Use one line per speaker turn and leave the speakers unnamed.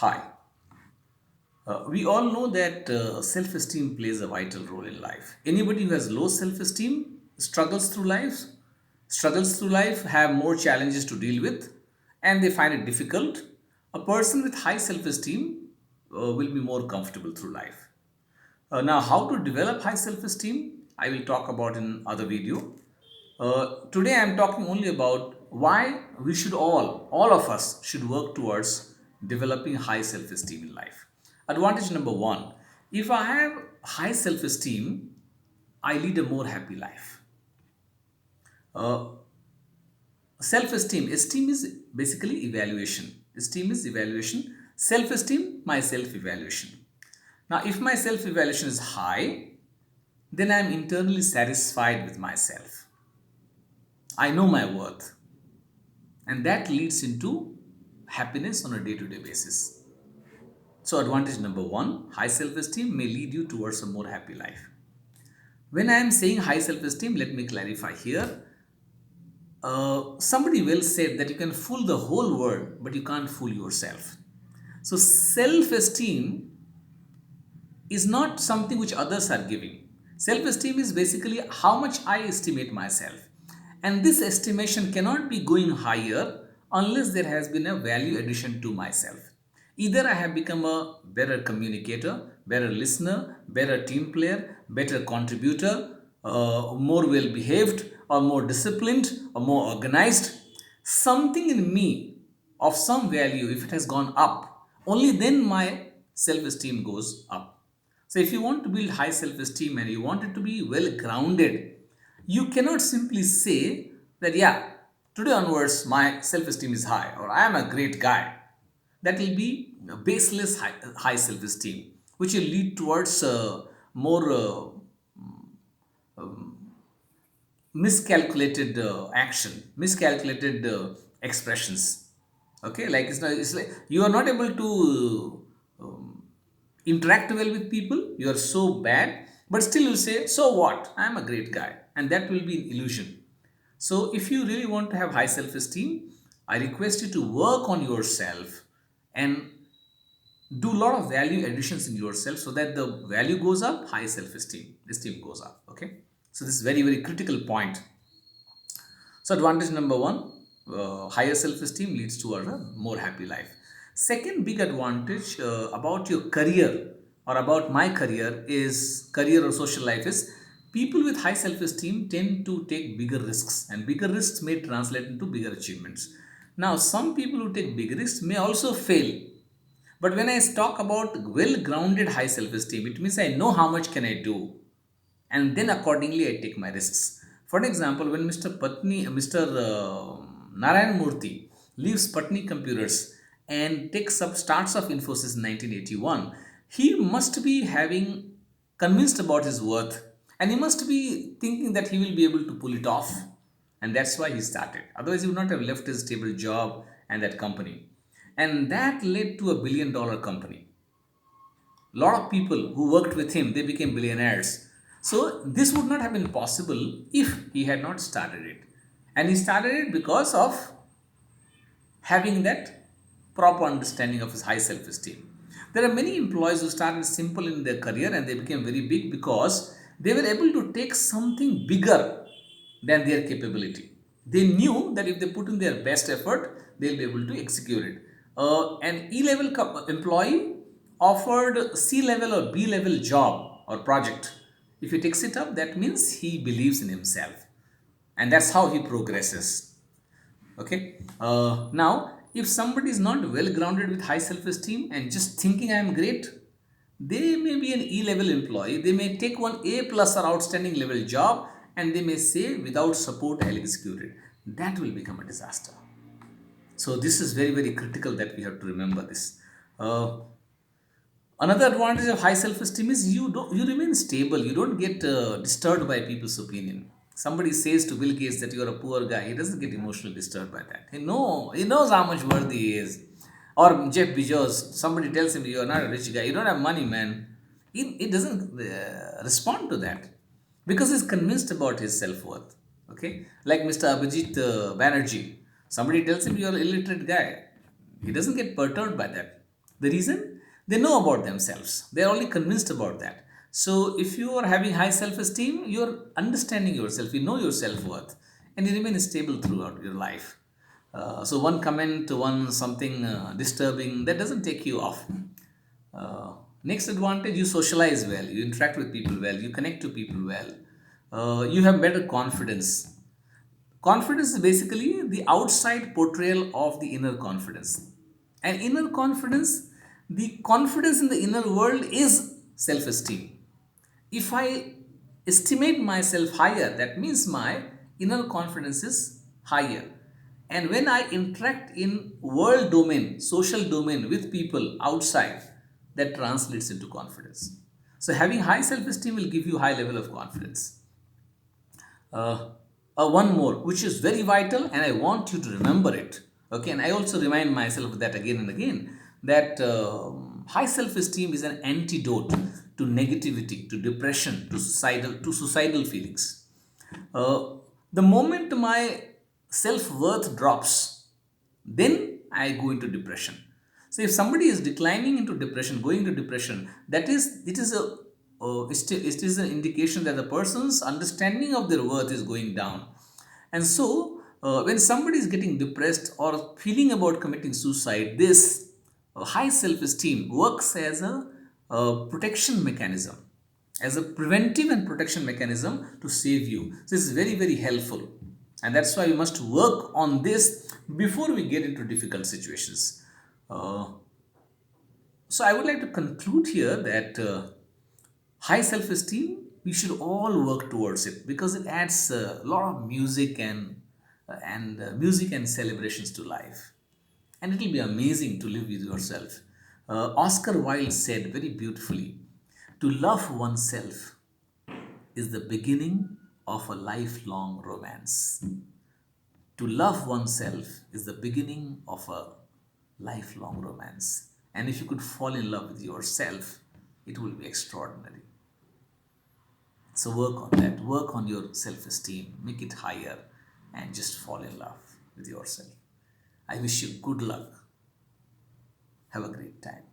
Hi. We all know that self esteem plays a vital role in life. Anybody who has low self esteem struggles through life, have more challenges to deal with, and they find it difficult. A person with high self esteem will be more comfortable through life. Now, how to develop high self esteem, I will talk about in other video. Today, I am talking only about why we should all of us, should work towards developing high self esteem in life. Advantage number one: if I have high self esteem, I lead a more happy life. Uh, Self esteem is basically evaluation. Esteem is evaluation. Self esteem, my self evaluation. Now, if my self evaluation is high, then I am internally satisfied with myself. I know my worth, and that leads into happiness on a day to day basis. So, advantage number one: high self esteem may lead you towards a more happy life. When I am saying high self esteem, let me clarify here. Somebody well said that you can fool the whole world, but you can't fool yourself. So, self esteem is not something which others are giving. Self esteem is basically how much I estimate myself. And this estimation cannot be going higher unless there has been a value addition to myself. Either I have become a better communicator, better listener, better team player, better contributor, more well behaved, or more disciplined, or more organized. Something in me of some value, if it has gone up, only then my self esteem goes up. So, if you want to build high self esteem and you want it to be well grounded, you cannot simply say that, yeah, today onwards my self esteem is high or I am a great guy. That will be a baseless high self esteem, which will lead towards more miscalculated action, miscalculated expressions. Okay, like it's like you are not able to interact well with people. You are so bad, but still you say, "So what? I am a great guy," and that will be an illusion. So, if you really want to have high self esteem, I request you to work on yourself and do a lot of value additions in yourself so that the value goes up, high self esteem goes up. Okay, so this is very critical point. So, advantage number one: higher self esteem leads to a more happy life. Second big advantage about your career or about my career is career or social life is people with high self esteem tend to take bigger risks, and bigger risks may translate into bigger achievements. Now, some people who take big risks may also fail, but when I talk about well grounded high self esteem, it means I know how much can I do, and then accordingly I take my risks. For example, when Mr. Narayan Murthy leaves Patni Computers and takes up starts off Infosys in 1981, he must be having convinced about his worth, and he must be thinking that he will be able to pull it off, and that's why he started. Otherwise, he would not have left his stable job and that company, and that led to a $1 billion company. A lot of people who worked with him, they became billionaires. So this would not have been possible if he had not started it, and he started it because of having that proper understanding of his high self-esteem. There are many employees who started simple in their career and they became very big because they were able to take something bigger than their capability. They knew that if they put in their best effort, they'll be able to execute it. An E-level employee offered C-level or B-level job or project. If he takes it up, that means he believes in himself, and that's how he progresses. Okay, now if somebody is not well grounded with high self-esteem and just thinking I am great, they may be an E-level employee, they may take one A plus or outstanding level job, and they may say without support I'll execute it. That will become a disaster. So this is very critical that we have to remember this. Another advantage of high self-esteem is you remain stable. You don't get disturbed by people's opinion. Somebody says to Bill Gates that you are a poor guy, he doesn't get emotionally disturbed by that. He knows how much worthy he is. Or Jeff Bezos, somebody tells him you are not a rich guy, you don't have money, man. He doesn't respond to that because he's convinced about his self-worth. Okay, like Mr. Abhijit Banerjee, somebody tells him you are an illiterate guy, he doesn't get perturbed by that. The reason? They know about themselves. They are only convinced about that. So if you are having high self-esteem, you are understanding yourself, you know your self-worth, and you remain stable throughout your life. So one comment, one something disturbing, that doesn't take you off. Next advantage, you socialize well, you interact with people well, you connect to people well, you have better confidence. Confidence is basically the outside portrayal of the inner confidence. And inner confidence, the confidence in the inner world is self esteem. If I estimate myself higher, that means my inner confidence is higher. And when I interact in world domain, social domain with people outside, that translates into confidence. So having high self-esteem will give you high level of confidence. uh, One more, which is very vital, and I want you to remember it. Okay, and I also remind myself of that again and again, that high self-esteem is an antidote to negativity, to depression, to suicidal feelings. The moment my self-worth drops, then I go into depression. So if somebody is declining into depression, going into depression, that is, it is an indication that the person's understanding of their worth is going down. And so when somebody is getting depressed or feeling about committing suicide, this high self-esteem works as a protection mechanism, as a preventive and protection mechanism to save you. So this is very, very helpful. And that's why we must work on this before we get into difficult situations. Uh, so I would like to conclude here that high self-esteem, we should all work towards it because it adds a lot of music and celebrations to life, and it will be amazing to live with yourself. Oscar Wilde said very beautifully, to love oneself is the beginning of a lifelong romance. To love oneself is the beginning of a lifelong romance. And if you could fall in love with yourself, it will be extraordinary. So work on that, work on your self esteem, make it higher, and just fall in love with yourself. I wish you good luck. Have a great time.